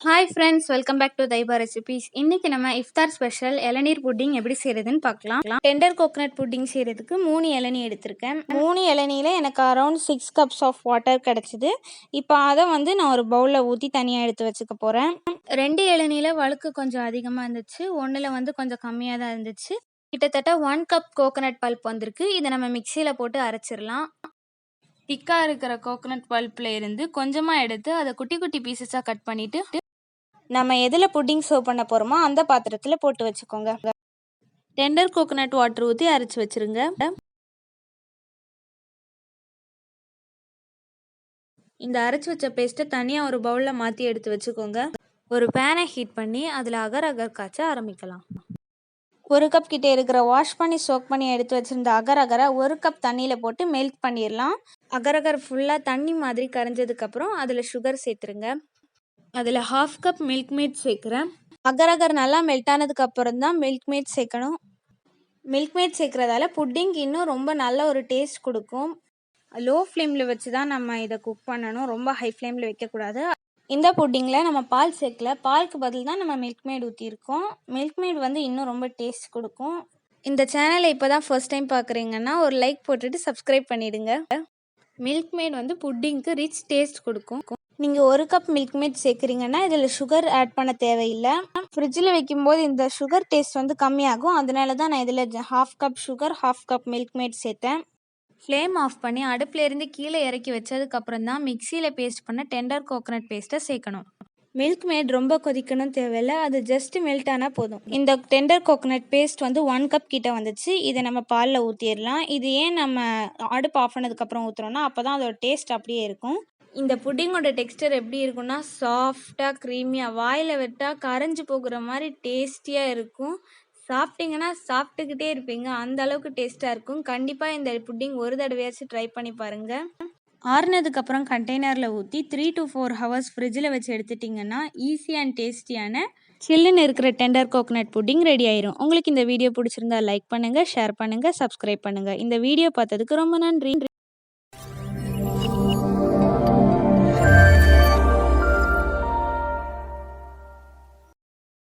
Hi friends, welcome back to Taiba recipes. இன்றைக்கி நம்ம இஃப்தார் special இளநீர் புட்டிங் எப்படி செய்கிறதுன்னு பார்க்கலாம். டெண்டர் கோகனட் புட்டிங் செய்கிறதுக்கு 3 இளநீ எடுத்திருக்கேன். 3 இளநீல எனக்கு அரௌண்ட் 6 கப்ஸ் ஆஃப் வாட்டர் கிடச்சிது. இப்போ அதை நான் ஒரு பவுலில் ஊற்றி தனியாக எடுத்து வச்சுக்க போகிறேன். 2 இளநீல வழுக்கு கொஞ்சம் அதிகமாக இருந்துச்சு, ஒன்றில் கொஞ்சம் கம்மியாக தான் இருந்துச்சு. கிட்டத்தட்ட 1 கப் கோகனட் பல்ப் வந்திருக்கு. இதை நம்ம மிக்சியில் போட்டு அரைச்சிடலாம். திக்காக இருக்கிற கோகனட் பல்ப்பில் இருந்து கொஞ்சமாக எடுத்து அதை குட்டி குட்டி பீசஸாக கட் பண்ணிவிட்டு நம்ம எதில் புட்டிங் சர்வ் பண்ண போகிறோமோ அந்த பாத்திரத்தில் போட்டு வச்சுக்கோங்க. டெண்டர் கோகனட் வாட்டர் ஊற்றி அரைச்சி வச்சுருங்க. இந்த அரைச்சி வச்ச பேஸ்ட்டை தனியாக ஒரு பவுலில் மாற்றி எடுத்து வச்சுக்கோங்க. ஒரு பேனை ஹீட் பண்ணி அதில் அகர் அகர் காய்ச்ச ஆரம்பிக்கலாம். 1 கப் கிட்டே இருக்கிற வாஷ் பண்ணி சோக் பண்ணி எடுத்து வச்சுருந்த அகர் அகரை 1 கப் தண்ணியில் போட்டு மெல்ட் பண்ணிடலாம். அகர் அகர் ஃபுல்லாக தண்ணி மாதிரி கரைஞ்சதுக்கப்புறம் அதில் சுகர் சேர்த்துருங்க. அதில் 1/2 கப் மில்க் மேட் சேர்க்குறேன். அகர் அகர் நல்லா மெல்ட் ஆனதுக்கு அப்புறம் தான் மில்க் மேட் சேர்க்கணும். மில்க் மேட் சேர்க்குறதால புட்டிங் இன்னும் ரொம்ப நல்ல ஒரு டேஸ்ட் கொடுக்கும். லோ ஃப்ளேமில் வச்சு தான் நம்ம இதை குக் பண்ணணும், ரொம்ப ஹை ஃப்ளேமில் வைக்கக்கூடாது. இந்த புட்டிங்கில் நம்ம பால் சேர்க்கல, பாலுக்கு பதில் தான் நம்ம மில்க் மேட் ஊற்றிருக்கோம். மில்க் மேட் இன்னும் ரொம்ப டேஸ்ட் கொடுக்கும். இந்த சேனலை இப்போ தான் ஃபர்ஸ்ட் டைம் பார்க்குறீங்கன்னா ஒரு லைக் போட்டுட்டு சப்ஸ்கிரைப் பண்ணிவிடுங்க. மில்க் மேட் புட்டிங்க்கு ரிச் டேஸ்ட் கொடுக்கும். நீங்கள் 1 கப் மில்க் மேட் சேர்க்குறீங்கன்னா இதில் சுகர் ஆட் பண்ண தேவையில்லை. ஃப்ரிட்ஜில் வைக்கும்போது இந்த சுகர் டேஸ்ட் கம்மியாகும். அதனால தான் நான் இதில் 1/2 cup sugar 1/2 cup milk mat சேர்த்தேன். ஃப்ளேம் ஆஃப் பண்ணி அடுப்புலேருந்து கீழே இறக்கி வச்சதுக்கப்புறம் தான் மிக்சியில் பேஸ்ட் பண்ண டெண்டர் கோகனட் பேஸ்ட்டை சேர்க்கணும். மில்க் மேட் ரொம்ப கொதிக்கணும் தேவையில்லை, அது ஜஸ்ட் மெல்ட் ஆனால் போதும். இந்த டெண்டர் கோகனட் பேஸ்ட் 1 கப் கிட்ட வந்துச்சு. இதை நம்ம பாலில் ஊற்றிடலாம். இது ஏன் நம்ம அடுப்பு ஆஃப் பண்ணதுக்கப்புறம் ஊற்றுறோன்னா அப்போ தான் அதோட டேஸ்ட் அப்படியே இருக்கும். இந்த புட்டிங்கோட டெக்ஸ்டர் எப்படி இருக்குன்னா சாஃப்டாக க்ரீமியாக, வாயில் விட்டால் கரைஞ்சி போகிற மாதிரி டேஸ்டியாக இருக்கும். சாப்பிட்டிங்கன்னா சாப்பிட்டுக்கிட்டே இருப்பீங்க, அந்த அளவுக்கு டேஸ்ட்டாக இருக்கும். கண்டிப்பாக இந்த புட்டிங் ஒரு தடவையாச்சும் ட்ரை பண்ணி பாருங்கள். ஆறுனதுக்கப்புறம் கண்டெய்னரில் ஊற்றி 3 to 4 ஹவர்ஸ் ஃப்ரிட்ஜில் வச்சு எடுத்துட்டிங்கன்னா ஈஸி அண்ட் டேஸ்டியான சில்லுன்னு இருக்கிற டெண்டர் கோகனட் புட்டிங் ரெடி ஆயிரும். உங்களுக்கு இந்த வீடியோ பிடிச்சிருந்தா லைக் பண்ணுங்கள், ஷேர் பண்ணுங்கள், சப்ஸ்கிரைப் பண்ணுங்கள். இந்த வீடியோ பார்த்ததுக்கு ரொம்ப நன்றி.